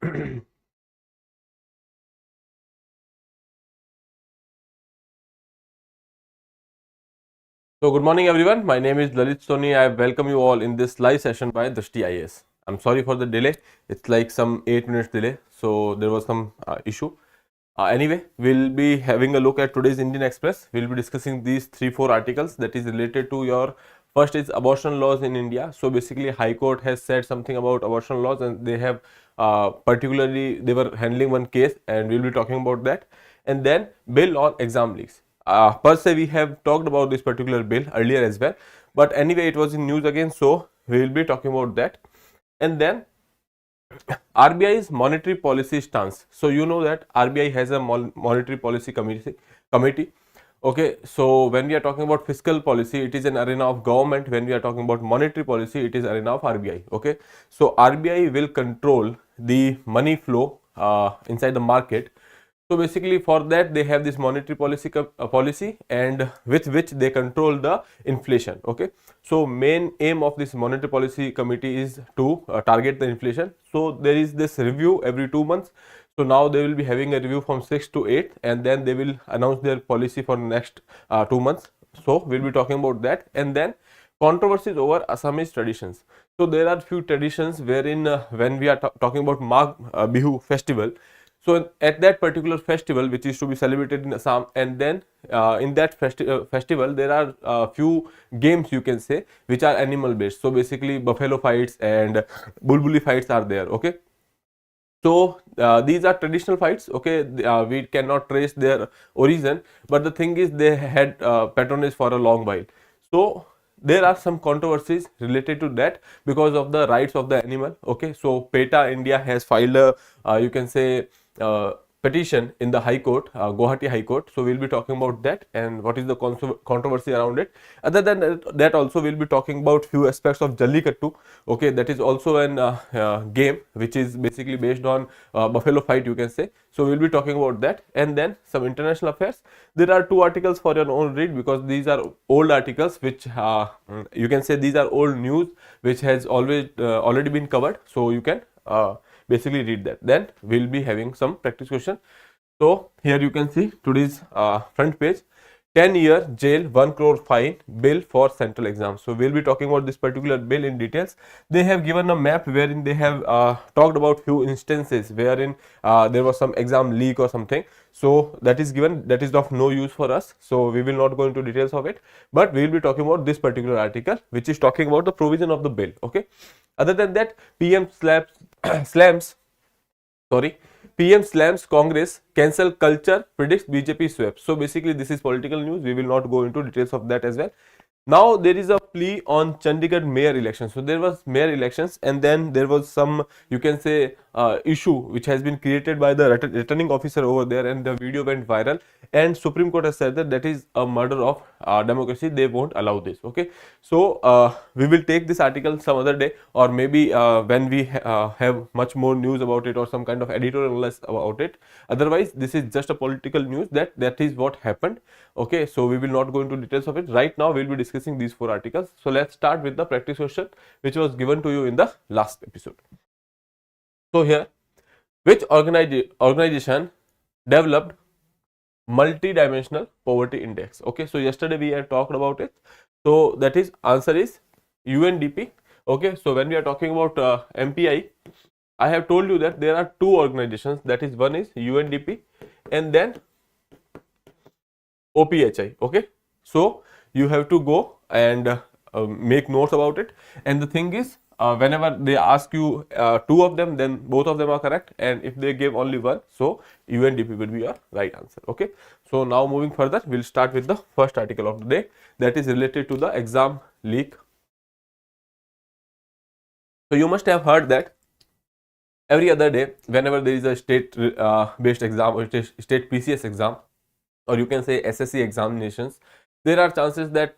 So good morning everyone. My name is Lalit Soni. I welcome you all in this live session by Drishti IAS. I'm sorry for the delay. It's like some 8 minutes delay. So there was some issue. Anyway, we'll be having a look at today's Indian Express. We'll be discussing these 3-4 articles that is related to your first is abortion laws in India. So basically High Court has said something about abortion laws, and they have particularly they were handling one case, and we'll be talking about that. And then bill on exam leaks. Per se, we have talked about this particular bill earlier as well, but anyway it was in news again, so we will be talking about that. And then RBI's monetary policy stance. So you know that RBI has a monetary policy committee. Okay, so when we are talking about fiscal policy, it is an arena of government. When we are talking about monetary policy, it is arena of RBI. Okay, so RBI will control the money flow inside the market. So basically for that they have this monetary policy, and with which they control the inflation. Okay, so main aim of this monetary policy committee is to target the inflation. So there is this review every 2 months. So now they will be having a review from 6th to 8th, and then they will announce their policy for next 2 months. So we'll be talking about that. And then controversies over Assamese traditions. So there are few traditions wherein when we are talking about Magh Bihu festival, so at that particular festival which is to be celebrated in Assam, and then in that festival there are few games, you can say, which are animal based. So basically buffalo fights and bulbuli fights are there. Okay, so these are traditional fights. Okay, we cannot trace their origin, but the thing is they had patronage for a long while. So there are some controversies related to that because of the rights of the animal. Okay, so PETA India has filed a you can say petition in the High Court, Guwahati High Court. So we'll be talking about that and what is the controversy around it. Other than that, also we'll be talking about few aspects of Jallikattu. Okay, that is also an game which is basically based on buffalo fight, you can say. So we'll be talking about that. And then some international affairs. There are 2 articles for your own read, because these are old articles which you can say these are old news which has always already been covered. So you can basically read that. Then we'll be having some practice question. So here you can see today's front page: 10-year jail, 1 crore fine, bill for central exams. So we'll be talking about this particular bill in details. They have given a map wherein they have talked about few instances wherein there was some exam leak or something. So that is given, that is of no use for us. So we will not go into details of it, but we will be talking about this particular article which is talking about the provision of the bill. Okay. Other than that, PM slams Congress, cancel culture, predicts BJP sweep. So basically this is political news. We will not go into details of that as well. Now there is a plea on Chandigarh mayor elections. So there was mayor elections, and then there was some, you can say, issue which has been created by the returning officer over there, and the video went viral, and Supreme Court has said that that is a murder of democracy. They won't allow this. Okay, so we will take this article some other day, or maybe when we have much more news about it, or some kind of editorial analysis about it. Otherwise this is just a political news that is what happened. Okay, so we will not go into details of it. Right now we will be discussing these 4 articles. So let's start with the practice question which was given to you in the last episode. So here, which organization developed multi-dimensional poverty index? Okay, so yesterday we had talked about it. So that is, answer is UNDP. Okay, so when we are talking about MPI, I have told you that there are 2 organizations, that is, one is UNDP and then OPHI. Okay, so you have to go and make notes about it. And the thing is, whenever they ask you 2 of them, then both of them are correct, and if they give only one, so UNDP will be your right answer. Okay, so now moving further, we'll start with the first article of the day, that is related to the exam leak. So you must have heard that every other day, whenever there is a state based exam or state PCS exam, or you can say SSC examinations, there are chances that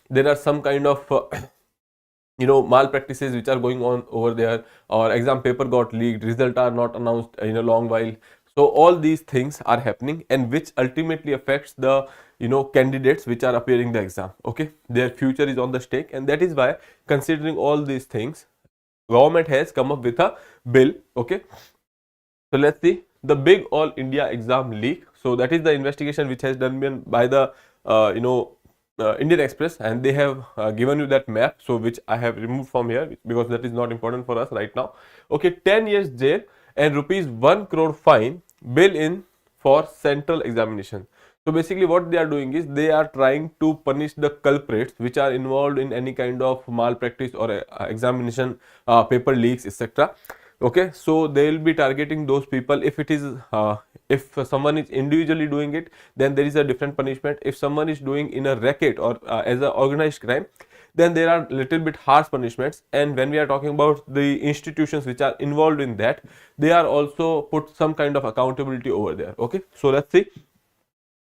there are some kind of malpractices which are going on over there, or exam paper got leaked, result are not announced in a long while. So all these things are happening, and which ultimately affects the candidates which are appearing the exam. Okay, their future is on the stake, and that is why, considering all these things, government has come up with a bill. Okay, So let's see the big all India exam leak. So that is the investigation which has done by the Indian Express, and they have given you that map. So which I have removed from here because that is not important for us right now. Okay, 10 years jail and rupees 1 crore fine, bail in for central examination. So basically what they are doing is they are trying to punish the culprits which are involved in any kind of malpractice or examination paper leaks, etc. Okay, so they will be targeting those people. If it is if someone is individually doing it, then there is a different punishment. If someone is doing in a racket or as a organized crime, then there are little bit harsh punishments. And when we are talking about the institutions which are involved in that, they are also put some kind of accountability over there. Okay, so let's see.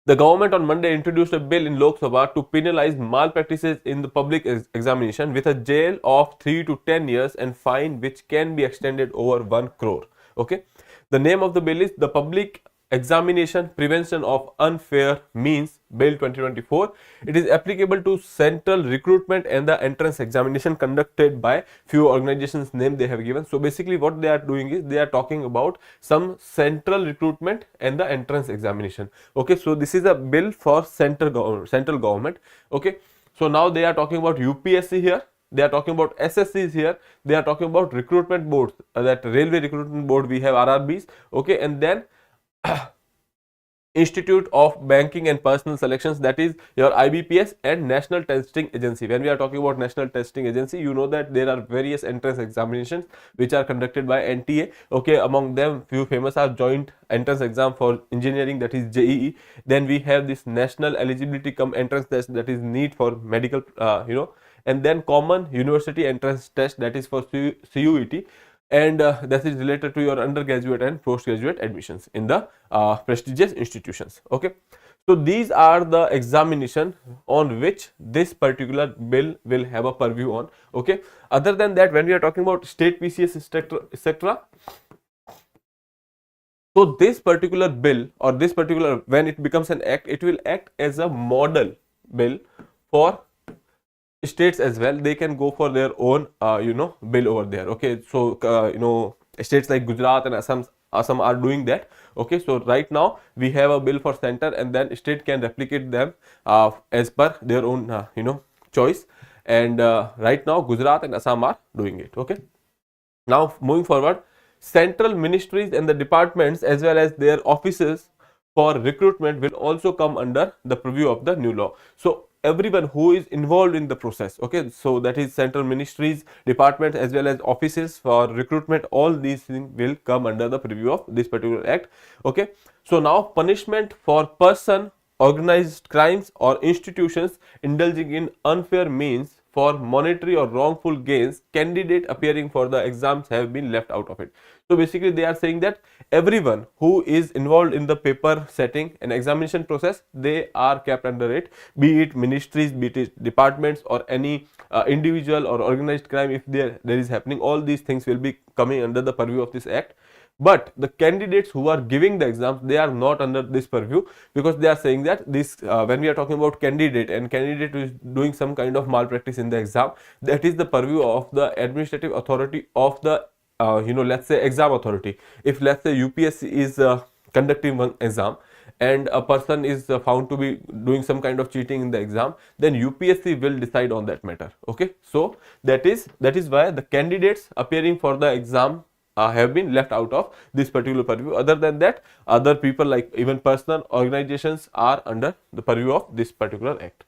The government on Monday introduced a bill in Lok Sabha to penalize malpractices in the public examination with a jail of 3 to 10 years and fine which can be extended over 1 crore. Okay. The name of the bill is the Public Examination Prevention of Unfair Means Bill 2024. It is applicable to central recruitment and the entrance examination conducted by few organizations name they have given. So basically what they are doing is they are talking about some central recruitment and the entrance examination. Okay, so this is a bill for central government. Okay, so now they are talking about UPSC here. They are talking about SSCs here. They are talking about recruitment boards, that railway recruitment board we have RRBs. Okay, and then Institute of Banking and Personal Selections, that is your IBPS, and National Testing Agency. When we are talking about National Testing Agency, you know that there are various entrance examinations which are conducted by NTA. Okay, among them few famous are Joint Entrance Exam for Engineering, that is JEE. Then we have this National Eligibility Cum Entrance Test, that is NEET for medical, and then Common University Entrance Test, that is for CUET. And that is related to your undergraduate and postgraduate admissions in the prestigious institutions. Okay, so these are the examination on which this particular bill will have a purview on. Okay, other than that, when we are talking about state PCS etc., so this particular bill or this particular, when it becomes an act, it will act as a model bill for states as well. They can go for their own bill over there. Okay, so states like Gujarat and Assam are doing that. Okay, so right now we have a bill for center, and then state can replicate them as per their own choice. And right now Gujarat and Assam are doing it. Okay, now moving forward, central ministries and the departments as well as their offices for recruitment will also come under the purview of the new law. So everyone who is involved in the process, okay, so that is central ministries, departments as well as offices for recruitment, all these things will come under the purview of this particular act. Okay, so now punishment for person, organized crimes or institutions indulging in unfair means for monetary or wrongful gains, candidate appearing for the exams have been left out of it. So basically they are saying that everyone who is involved in the paper setting and examination process, they are kept under it, be it ministries, be it departments or any individual or organized crime. If there is happening, all these things will be coming under the purview of this act. But the candidates who are giving the exams, they are not under this purview, because they are saying that this when we are talking about candidate and candidate who is doing some kind of malpractice in the exam, that is the purview of the administrative authority of the let's say exam authority. If let's say UPSC is conducting one exam and a person is found to be doing some kind of cheating in the exam, then UPSC will decide on that matter. Okay, so that is why the candidates appearing for the exam have been left out of this particular purview. Other than that, other people like even personal organizations are under the purview of this particular act.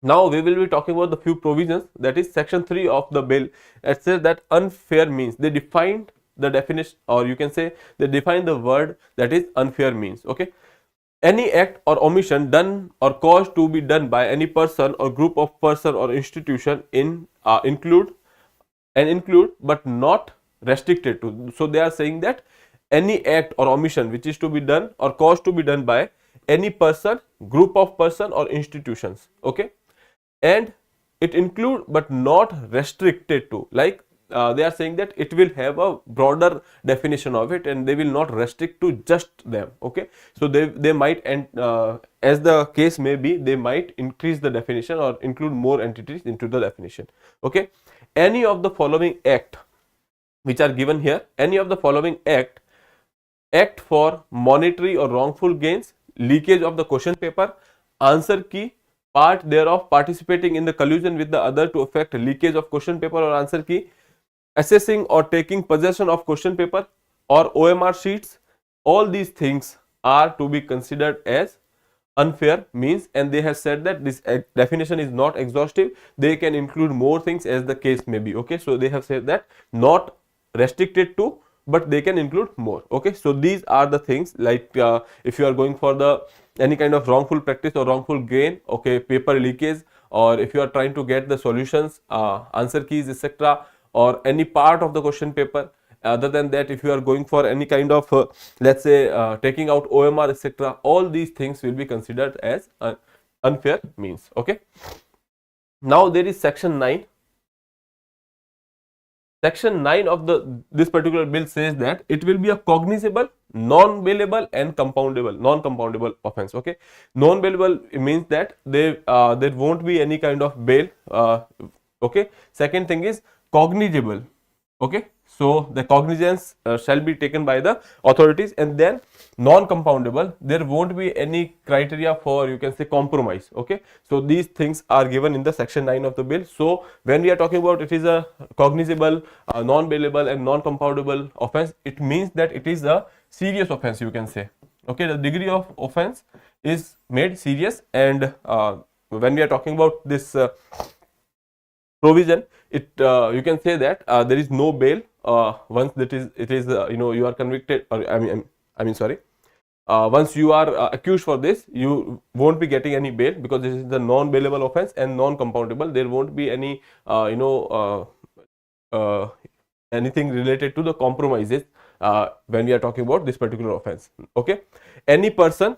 Now we will be talking about the few provisions, that is section 3 of the bill. It says that unfair means, they defined the definition, or you can say they define the word that is unfair means. Okay, any act or omission done or caused to be done by any person or group of person or institution include but not restricted to. So they are saying that any act or omission which is to be done or caused to be done by any person, group of person or institutions. Okay, and it include but not restricted to, like they are saying that it will have a broader definition of it and they will not restrict to just them. Okay, so they might, and as the case may be, they might increase the definition or include more entities into the definition. Okay, any of the following act which are given here, any of the following act act for monetary or wrongful gains, leakage of the question paper, answer key, part thereof, participating in the collusion with the other to effect leakage of question paper or answer key, assessing or taking possession of question paper or OMR sheets. All these things are to be considered as unfair means, and they have said that this definition is not exhaustive. They can include more things as the case may be. Okay, so they have said that not restricted to, but they can include more. Okay, so these are the things, like if you are going for the any kind of wrongful practice or wrongful gain, okay, paper leakage, or if you are trying to get the solutions, answer keys, etc., or any part of the question paper. Other than that, if you are going for any kind of let's say taking out OMR, etc., all these things will be considered as unfair means. Okay, now there is section 9. Section 9 of this particular bill says that it will be a cognizable, non-bailable and non-compoundable offense. Okay, non-bailable means that there won't be any kind of bail. Okay, second thing is cognizable. Okay, so the cognizance shall be taken by the authorities, and then non-compoundable, there won't be any criteria for, you can say, compromise. Okay, so these things are given in the section 9 of the bill. So when we are talking about it is a cognizable, non-bailable and non-compoundable offense, it means that it is a serious offense, you can say. Okay, the degree of offense is made serious, and when we are talking about this provision, it you can say that there is no bail once it is you are convicted, or I mean sorry, once you are accused for this, you won't be getting any bail, because this is the non-bailable offense and non-compoundable. There won't be any anything related to the compromises when we are talking about this particular offense. Okay, any person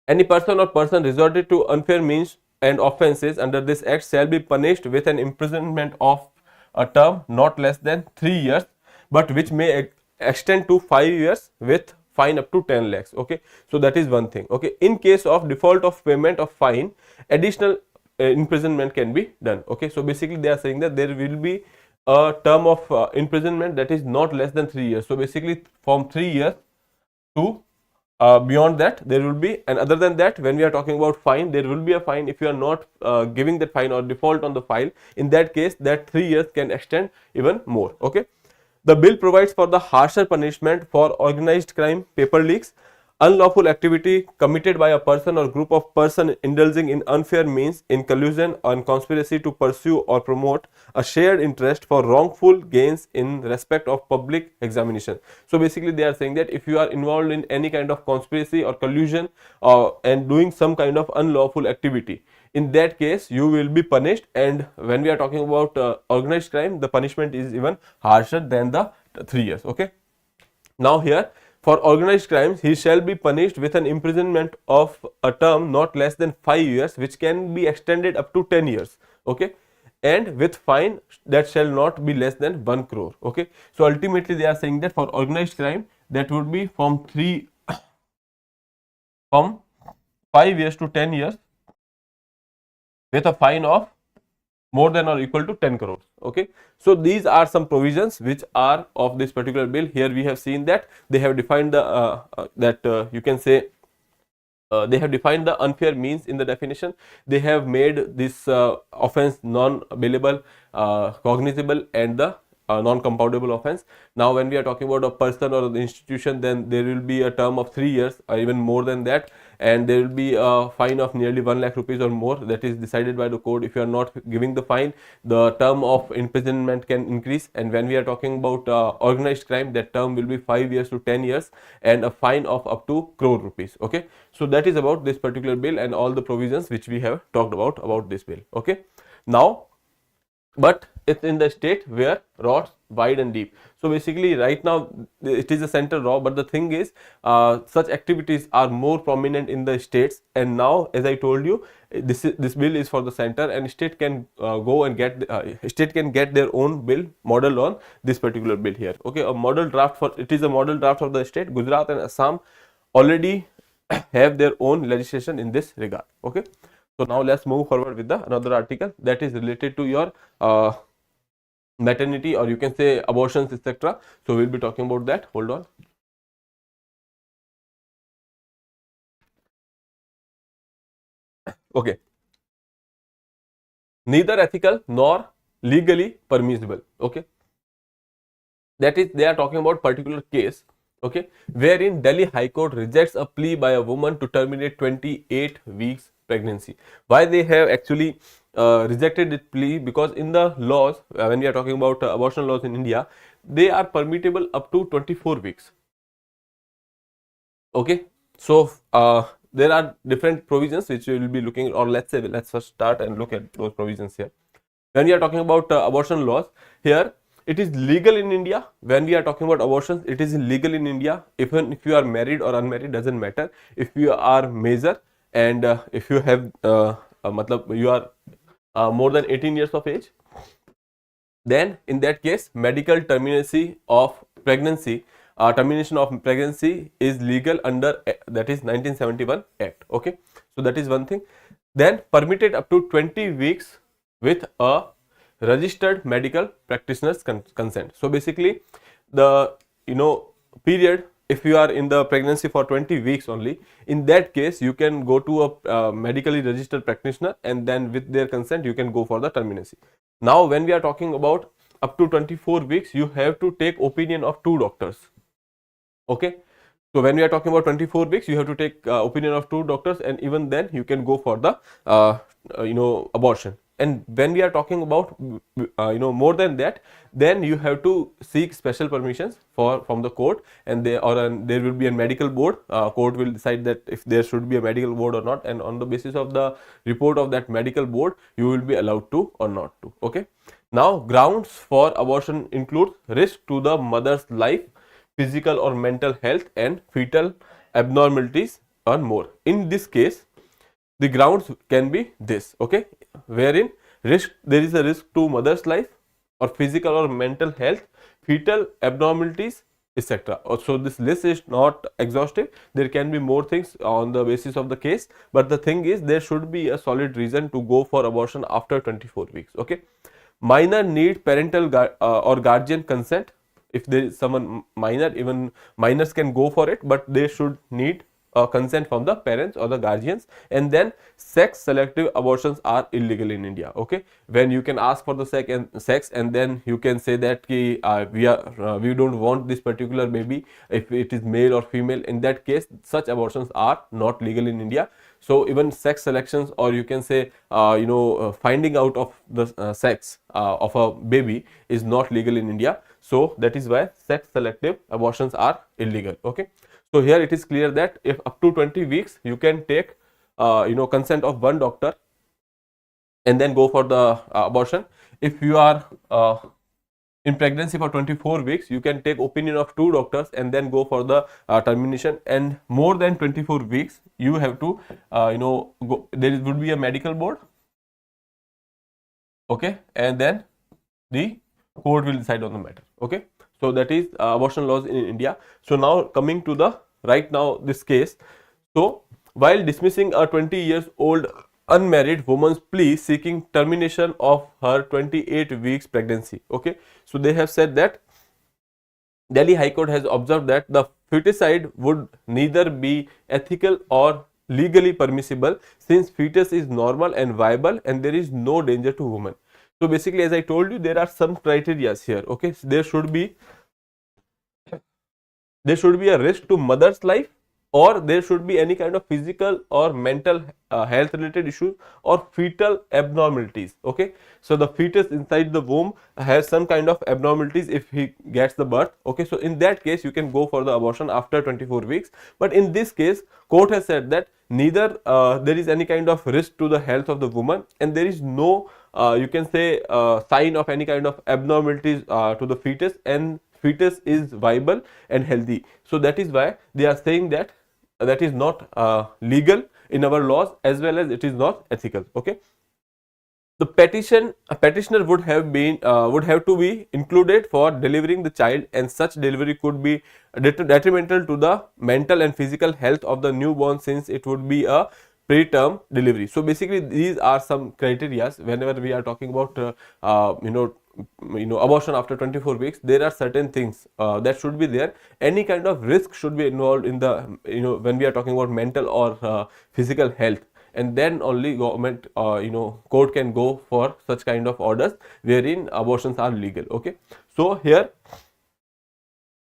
or person resorted to unfair means and offences under this act shall be punished with an imprisonment of a term not less than 3 years, but which may extend to 5 years with fine up to 10 lakhs. Okay, so that is one thing. Okay, in case of default of payment of fine, additional imprisonment can be done. Okay, so basically they are saying that there will be a term of imprisonment that is not less than 3 years. So basically from 3 years to beyond that there will be, and other than that, when we are talking about fine, there will be a fine if you are not giving that fine or default on the file. In that case, that 3 years can extend even more. Okay, the bill provides for the harsher punishment for organized crime, paper leaks, unlawful activity committed by a person or group of persons indulging in unfair means in collusion and conspiracy to pursue or promote a shared interest for wrongful gains in respect of public examination. So basically they are saying that if you are involved in any kind of conspiracy or collusion and doing some kind of unlawful activity, in that case you will be punished. And when we are talking about organized crime, the punishment is even harsher than the 3 years. Okay, now here, for organized crimes, he shall be punished with an imprisonment of a term not less than 5 years, which can be extended up to 10 years. Okay, and with fine that shall not be less than 1 crore. Okay, so ultimately they are saying that for organized crime, that would be from 5 years to 10 years with a fine of more than or equal to 10 crores. Okay, so these are some provisions which are of this particular bill. Here we have seen that they have defined the you can say they have defined the unfair means in the definition. They have made this offense non-bailable, cognizable, and the non-compoundable offense. Now when we are talking about a person or the institution, then there will be a term of 3 years or even more than that, and there will be a fine of nearly 1 lakh rupees or more, that is decided by the court. If you are not giving the fine, the term of imprisonment can increase. And when we are talking about organized crime, that term will be 5 years to 10 years and a fine of up to crore rupees. Okay, so that is about this particular bill and all the provisions which we have talked about this bill. Okay, now but it's in the state where rots wide and deep. So basically right now it is a central law, but the thing is such activities are more prominent in the states. And now, as I told you, this bill is for the center, and state can go and get state can get their own bill modeled on this particular bill here. Okay, a model draft for it is a model draft of the state. Gujarat and Assam already have their own legislation in this regard. Okay, so now let's move forward with the another article that is related to your maternity, or you can say abortions, etc. So we'll be talking about that. Hold on. Okay, neither ethical nor legally permissible. Okay, that is, they are talking about particular case, okay, wherein Delhi High Court rejects a plea by a woman to terminate 28 weeks pregnancy. Why they have actually rejected this plea? Because in the laws, when we are talking about abortion laws in India, they are permittable up to 24 weeks. Okay, so there are different provisions which we will be looking, or let's first start and look at those provisions here. When we are talking about abortion laws, here it is legal in India. When we are talking about abortions, it is illegal in India. Even if you are married or unmarried, doesn't matter. If you are major and if you have you are more than 18 years of age, then in that case medical termination of pregnancy is legal under that is 1971 Act. Okay, so that is one thing. Then permitted up to 20 weeks with a registered medical practitioner's consent. So basically the period, if you are in the pregnancy for 20 weeks only, in that case you can go to a medically registered practitioner, and then with their consent you can go for the terminacy. Now when we are talking about up to 24 weeks, you have to take opinion of 2 doctors. Okay, so when we are talking about 24 weeks, you have to take opinion of 2 doctors, and even then you can go for the abortion. And when we are talking about more than that, then you have to seek special permissions from the court, and there will be a medical board. Court will decide that if there should be a medical board or not, and on the basis of the report of that medical board, you will be allowed to or not to. Okay, now grounds for abortion include risk to the mother's life, physical or mental health, and fetal abnormalities and more. In this case, the grounds can be this, okay, wherein there is a risk to mother's life or physical or mental health, fetal abnormalities, etc. So this list is not exhaustive. There can be more things on the basis of the case, but the thing is there should be a solid reason to go for abortion after 24 weeks. Okay, minor need parental or guardian consent. If there is someone minor, even minors can go for it, but they should need consent from the parents or the guardians. And then sex selective abortions are illegal in India. Okay, when you can ask for the sex and then you can say that we don't want this particular baby, if it is male or female, in that case such abortions are not legal in India. So even sex selections, or you can say finding out of the sex of a baby is not legal in India. So that is why sex selective abortions are illegal. Okay, so here it is clear that if up to 20 weeks you can take consent of 1 doctor and then go for the abortion. If you are in pregnancy for 24 weeks, you can take opinion of 2 doctors and then go for the termination. And more than 24 weeks you have to go, there would be a medical board. Okay, and then the court will decide on the matter. Okay, so that is abortion laws in India. So now coming to the right now this case. So while dismissing a 20 years old unmarried woman's plea seeking termination of her 28 weeks pregnancy. Okay, so they have said that Delhi High Court has observed that the feticide would neither be ethical or legally permissible, since fetus is normal and viable and there is no danger to women. So basically, as I told you, there are some criteria here. Okay, so there should be a risk to mother's life, or there should be any kind of physical or mental health related issues or fetal abnormalities. Okay, so the fetus inside the womb has some kind of abnormalities if he gets the birth. Okay, so in that case you can go for the abortion after 24 weeks. But in this case, court has said that neither there is any kind of risk to the health of the woman, and there is no you can say sign of any kind of abnormalities to the fetus, and fetus is viable and healthy. So that is why they are saying that that is not legal in our laws, as well as it is not ethical. Okay, the petitioner would have to be included for delivering the child, and such delivery could be detrimental to the mental and physical health of the newborn, since it would be a preterm delivery. So basically these are some criteria whenever we are talking about abortion after 24 weeks. There are certain things that should be there. Any kind of risk should be involved in the when we are talking about mental or physical health, and then only government court can go for such kind of orders wherein abortions are legal. Okay, so here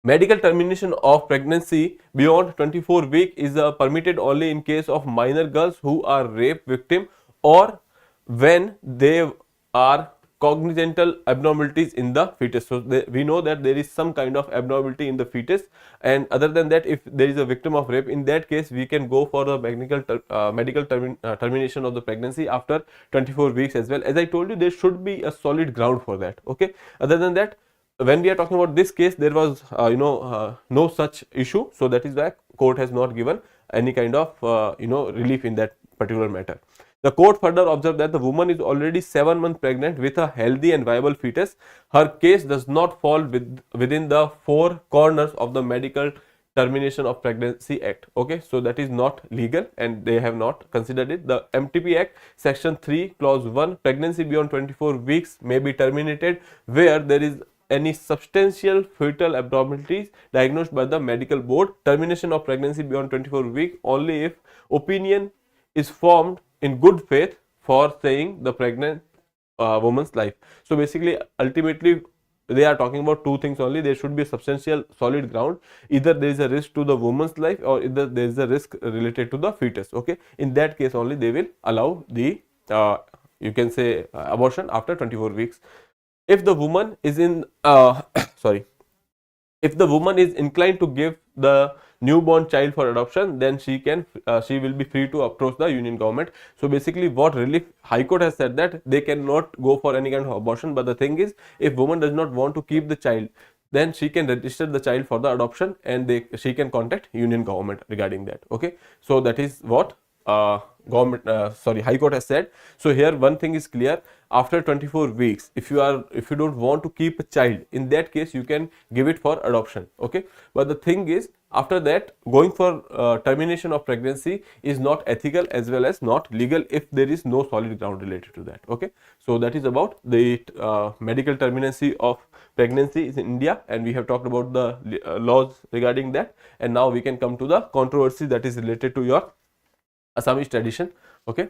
medical termination of pregnancy beyond 24 weeks is permitted only in case of minor girls who are rape victim, or when they are congenital abnormalities in the fetus. So we know that there is some kind of abnormality in the fetus, and other than that, if there is a victim of rape, in that case we can go for the medical termination of the pregnancy after 24 weeks as well. As I told you, there should be a solid ground for that. Okay, other than that, when we are talking about this case, there was no such issue, so that is why court has not given any kind of relief in that particular matter. The court further observed that the woman is already 7 months pregnant with a healthy and viable fetus. Her case does not fall within the four corners of the Medical Termination of Pregnancy Act. Okay, so that is not legal and they have not considered it. The MTP Act section 3 clause 1, pregnancy beyond 24 weeks may be terminated where there is any substantial fetal abnormalities diagnosed by the medical board. Termination of pregnancy beyond 24 weeks only if opinion is formed in good faith for saving the pregnant woman's life. So basically, ultimately, they are talking about two things only. There should be a substantial solid ground. Either there is a risk to the woman's life or either there is a risk related to the fetus. Okay, in that case only they will allow the you can say abortion after 24 weeks. If the woman is in if the woman is inclined to give the newborn child for adoption, then she will be free to approach the union government. So basically, what relief High Court has said that they cannot go for any kind of abortion, but the thing is, if woman does not want to keep the child, then she can register the child for the adoption and she can contact union government regarding that. Okay, so that is what High Court has said. So here one thing is clear: after 24 weeks, if you don't want to keep a child, in that case you can give it for adoption. Okay, but the thing is, after that, going for termination of pregnancy is not ethical as well as not legal if there is no solid ground related to that. Okay, so that is about the medical termination of pregnancy in India, and we have talked about the laws regarding that, and now we can come to the controversy that is related to your Assamese tradition. Okay,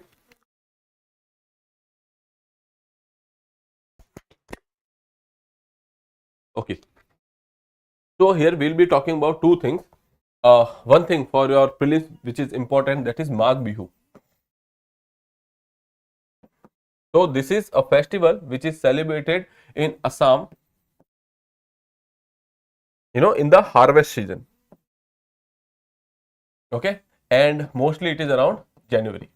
okay, so here we'll be talking about two things. One thing for your prelims which is important, that is Magh Bihu. So this is a festival which is celebrated in Assam, in the harvest season. Okay, and mostly it is around January.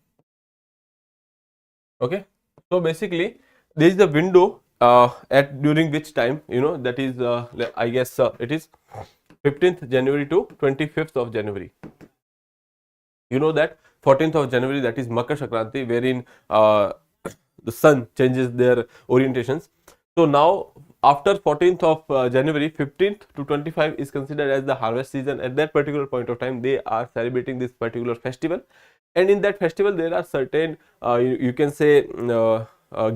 Okay, so basically there is a window at during which time, that is I guess it is 15th January to 25th of January. You know that 14th of January, that is Makar Sankranti, wherein the sun changes their orientations. So now after 14th of January, 15th to 25 is considered as the harvest season. At that particular point of time, they are celebrating this particular festival, and in that festival there are certain you can say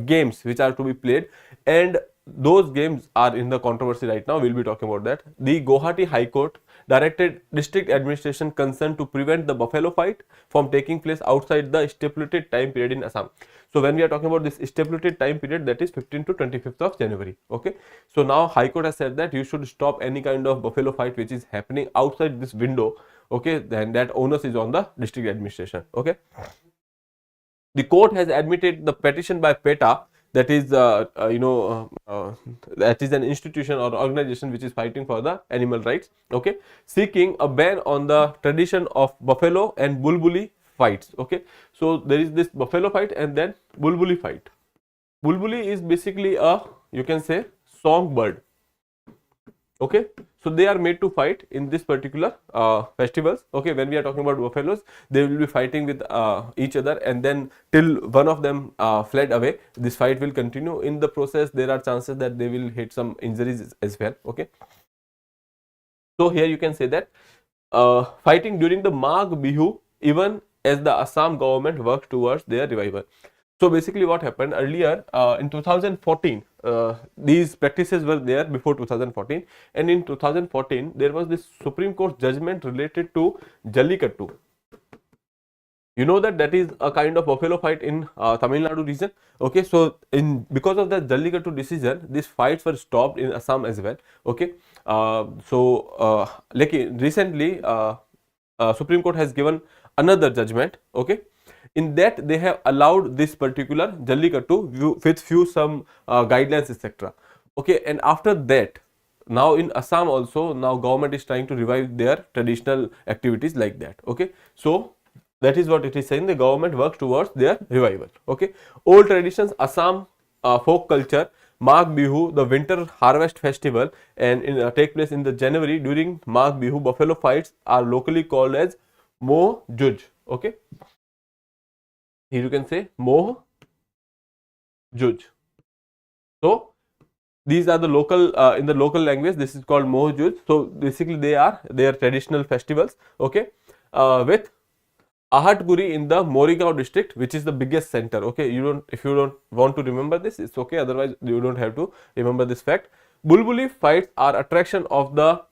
games which are to be played, and those games are in the controversy right now. We'll be talking about that. The Guwahati High Court directed district administration concerned to prevent the buffalo fight from taking place outside the stipulated time period in Assam. So when we are talking about this stipulated time period, that is 15th to 25th of January. Okay, so now High Court has said that you should stop any kind of buffalo fight which is happening outside this window. Okay, then that onus is on the district administration. Okay, the court has admitted the petition by PETA, that is that is an institution or organization which is fighting for the animal rights. Okay, seeking a ban on the tradition of buffalo and bulbuli fights. Okay, so there is this buffalo fight and then bulbuli fight. Bulbuli is basically a, you can say, songbird. Okay, so they are made to fight in this particular festivals. Okay, when we are talking about buffaloes, they will be fighting with each other, and then till one of them fled away, this fight will continue. In the process, there are chances that they will hit some injuries as well. Okay, so here you can say that fighting during the Magh Bihu, even as the Assam government worked towards their revival. So basically what happened earlier in 2014, these practices were there before 2014, and in 2014 there was this Supreme Court judgment related to Jallikattu. You know that is a kind of buffalo fight in Tamil Nadu region. Okay, so in because of the Jallikattu decision, these fights were stopped in Assam as well. Okay, like recently, Supreme Court has given another judgment. Okay, in that they have allowed this particular Jallikattu with few some guidelines, etc. Okay, and after that, now in Assam also, now government is trying to revive their traditional activities like that. Okay, so that is what it is saying, the government works towards their revival. Okay, old traditions, Assam folk culture, Magh Bihu, the winter harvest festival, and take place in the January. During Magh Bihu, buffalo fights are locally called as Moh Juj. Okay, here you can say Moh Juj. So these are the local in the local language, this is called Moh Juj. So basically they are their traditional festivals. Okay, with Ahatguri in the Morigao district, which is the biggest center. Okay, if you don't want to remember this, it's okay. Otherwise, you don't have to remember this fact. Bulbuli fights are attraction of the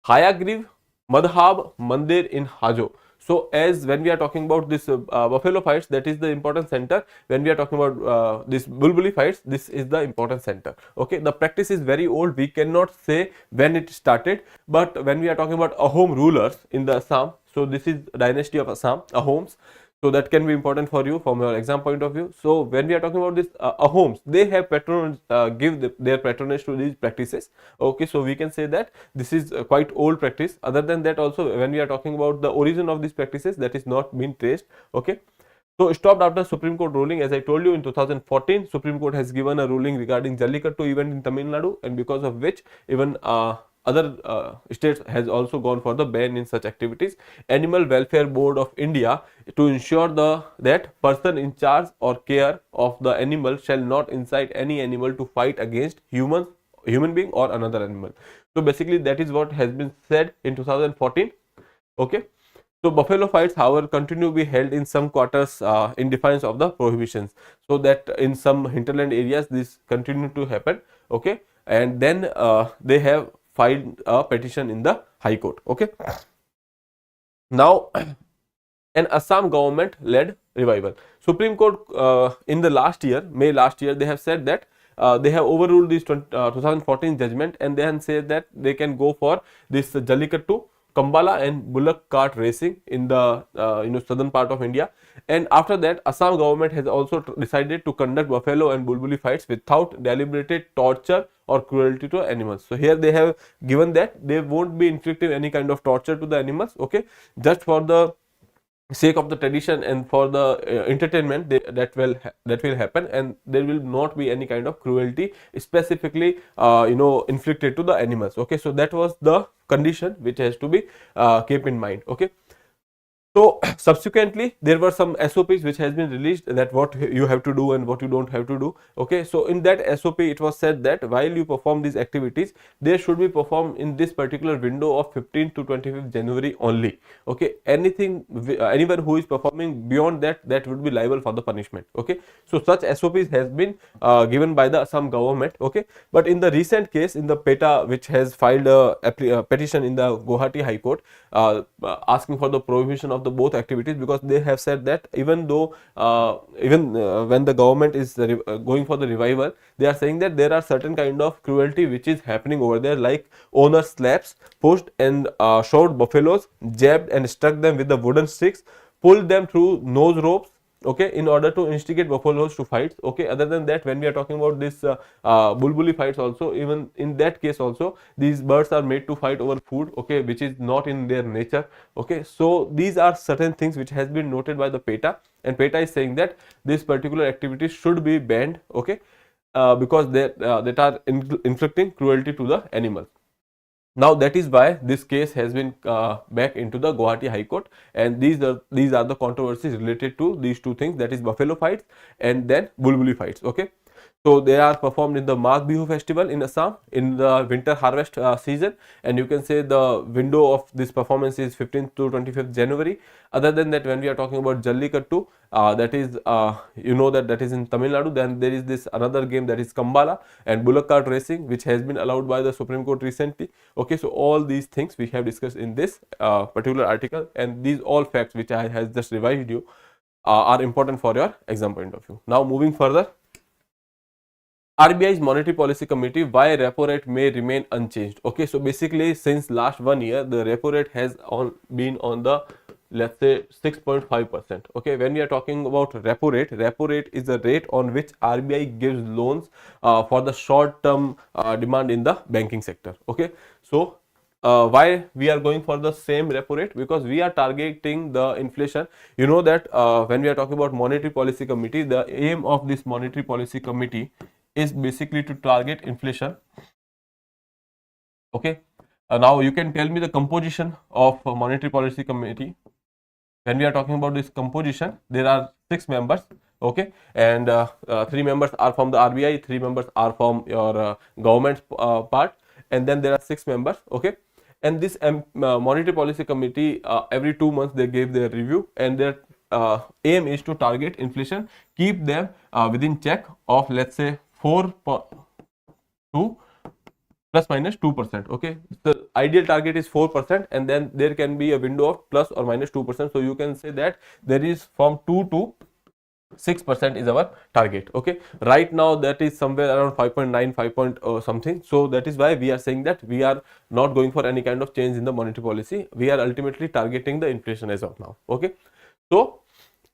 Hayagriv Madhab Mandir in Hajo. So, as when we are talking about this buffalo fights, that is the important center. When we are talking about this Bulbuli fights, this is the important center. Okay, the practice is very old. We cannot say when it started, but when we are talking about Ahom rulers in the Assam, so this is dynasty of Assam, Ahoms. So that can be important for you from your exam point of view. So when we are talking about this Ahoms, they have their patronage to these practices. Okay, so we can say that this is quite old practice. Other than that, also when we are talking about the origin of these practices, that is not been traced. Okay, so stopped after Supreme Court ruling. As I told you, in 2014, Supreme Court has given a ruling regarding Jallikattu event in Tamil Nadu, and because of which even other states has also gone for the ban in such activities. Animal Welfare Board of India, to ensure that person in charge or care of the animal shall not incite any animal to fight against human being or another animal. So basically that is what has been said in 2014. Okay, so buffalo fights, however, continue to be held in some quarters in defiance of the prohibitions. So that in some hinterland areas this continue to happen. Okay, and then they have filed a petition in the High Court. Okay, now an Assam government led revival. Supreme Court in the last year, May last year, they have said that they have overruled this 2014 judgment, and then say that they can go for this Jallikattu, Kambala and bullock cart racing in the southern part of India. And after that, Assam government has also decided to conduct buffalo and bulbuli fights without deliberated torture or cruelty to animals. So here they have given that they won't be inflicting any kind of torture to the animals. Okay, just for the sake of the tradition and for the entertainment, that will happen, and there will not be any kind of cruelty specifically inflicted to the animals. Okay, so that was the condition which has to be kept in mind. Okay, so subsequently there were some SOPs which has been released, that what you have to do and what you don't have to do. Okay, so in that SOP it was said that while you perform these activities, they should be performed in this particular window of 15th to 25th January only. Okay, anyone who is performing beyond that would be liable for the punishment. Okay, so such SOPs has been given by the Assam government. Okay, but in the recent case, in the PETA, which has filed a petition in the Guwahati High Court asking for the prohibition of the both activities, because they have said that even though when the government is going for the revival, they are saying that there are certain kind of cruelty which is happening over there, like owner slaps, pushed and shot buffaloes, jabbed and struck them with the wooden sticks, pulled them through nose ropes, okay, in order to instigate buffaloes to fight. Okay, other than that, when we are talking about this bulbuli fights also, even in that case also, these birds are made to fight over food, okay, which is not in their nature. Okay, so these are certain things which has been noted by the PETA, and PETA is saying that this particular activity should be banned. Okay, because that are inflicting cruelty to the animals. Now that is why this case has been back into the Guwahati High Court, and these are the controversies related to these two things, that is buffalo fights and then bulbuli fights. Okay, So they are performed in the Magh Bihu festival in Assam in the winter harvest season, and you can say the window of this performance is 15th to 25th January. Other than that, when we are talking about Jallikattu, that is you know that is in Tamil Nadu. Then there is this another game, that is Kambala and bullock cart racing, which has been allowed by the Supreme Court recently. Okay, so all these things we have discussed in this particular article, and these all facts which I has just revised you are important for your exam point of view. Now moving further. RBI's Monetary Policy Committee, why repo rate may remain unchanged. Okay, so basically since last 1 year the repo rate has been on the, let's say, 6.5%. Okay, when we are talking about repo rate is the rate on which RBI gives loans for the short term demand in the banking sector. Okay, so why we are going for the same repo rate? Because we are targeting the inflation. You know that when we are talking about Monetary Policy Committee, the aim of this Monetary Policy Committee is basically to target inflation. Okay, now you can tell me the composition of Monetary Policy Committee. When we are talking about this composition, there are 6 members. Okay, and 3 members are from the RBI, 3 members are from your government part, and then there are 6 members. Okay, and this Monetary Policy Committee every 2 months they give their review, and their aim is to target inflation, keep them within check of, let's say, 4 to plus minus 2%. Okay, the ideal target is 4%, and then there can be a window of plus or minus 2%. So you can say that there is from 2 to 6% is our target. Okay, right now that is somewhere around 5.9, 5 point something. So that is why we are saying that we are not going for any kind of change in the monetary policy. We are ultimately targeting the inflation as of now. Okay, so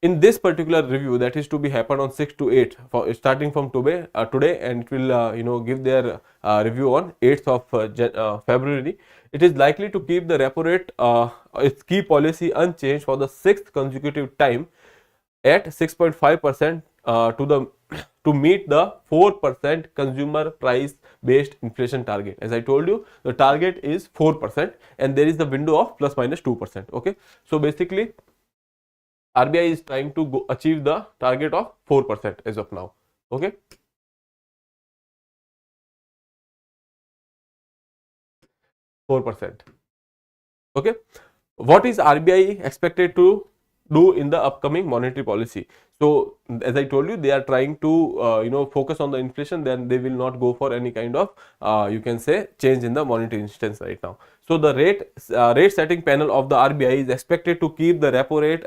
in this particular review that is to be happen on 6 to 8 for starting from today, and it will give their review on 8th of February. It is likely to keep the repo rate its key policy unchanged for the 6th consecutive time at 6.5% to meet the 4% consumer price based inflation target. As I told you, the target is 4%, and there is the window of plus minus 2%. Okay, so basically RBI is trying to achieve the target of 4% as of now. Okay, 4%. Okay, what is RBI expected to do in the upcoming monetary policy? So as I told you, they are trying to focus on the inflation. Then they will not go for any kind of you can say change in the monetary instance right now. So the rate setting panel of the RBI is expected to keep the repo rate,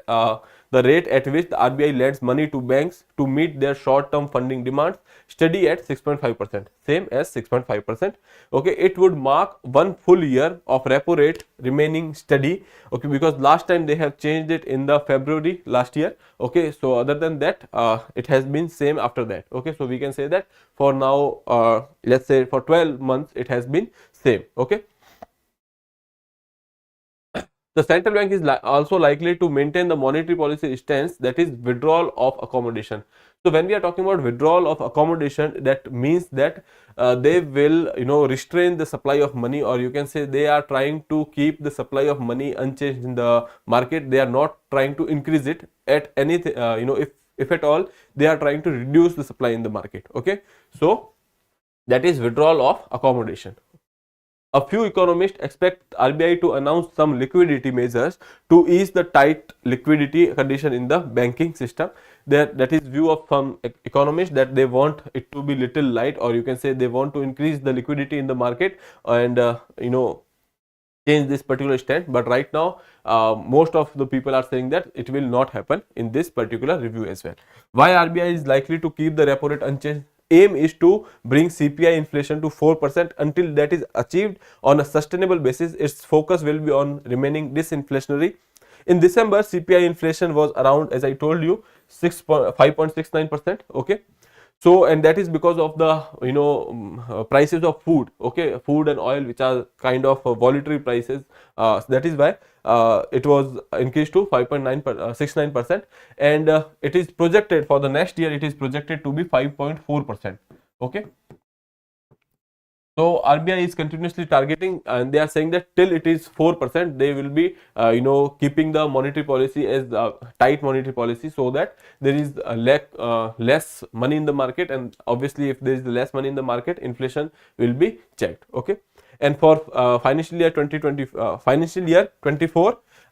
the rate at which the RBI lends money to banks to meet their short term funding demands, steady at 6.5%, same as 6.5%. Okay, it would mark 1 full year of repo rate remaining steady. Okay, because last time they have changed it in the February last year. Okay, so other than that it has been same after that. Okay, so we can say that for now let's say for 12 months it has been same. Okay, the central bank is also likely to maintain the monetary policy stance, that is withdrawal of accommodation. So when we are talking about withdrawal of accommodation, that means that they will restrain the supply of money, or you can say they are trying to keep the supply of money unchanged in the market. They are not trying to increase it at anything. If at all, they are trying to reduce the supply in the market. Okay, so that is withdrawal of accommodation. A few economists expect RBI to announce some liquidity measures to ease the tight liquidity condition in the banking system. That is view of some economists, that they want it to be little light, or you can say they want to increase the liquidity in the market and change this particular stand. But right now most of the people are saying that it will not happen in this particular review as well. Why RBI is likely to keep the repo rate unchanged? Aim is to bring CPI inflation to 4%. Until that is achieved on a sustainable basis, its focus will be on remaining disinflationary. In December, CPI inflation was around, as I told you, 5.69%. Okay, so and that is because of the prices of food. Okay, food and oil, which are kind of volatile prices. That is why it was increased to 5.69%, and it is projected for the next year, it is projected to be 5.4%. Okay, So RBI is continuously targeting, and they are saying that till it is 4%, they will be keeping the monetary policy as tight monetary policy, so that there is less money in the market, and obviously if there is less money in the market, inflation will be checked. Okay. And for financial year 24,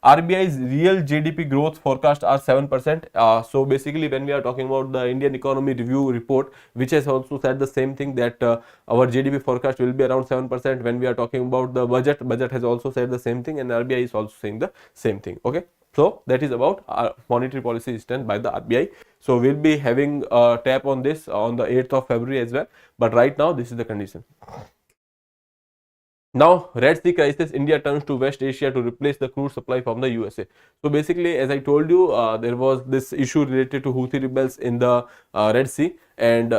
RBI's real GDP growth forecast are 7%. So basically, when we are talking about the Indian Economy Review report, which has also said the same thing, that our GDP forecast will be around 7%. When we are talking about the budget has also said the same thing, and RBI is also saying the same thing. Okay. So that is about our monetary policy stance by the RBI. So we'll be having a tap on this on the 8th of February as well. But right now, this is the condition. Now, Red Sea crisis, India turns to West Asia to replace the crude supply from the USA. So basically, as I told you, there was this issue related to Houthi rebels in the Red Sea, and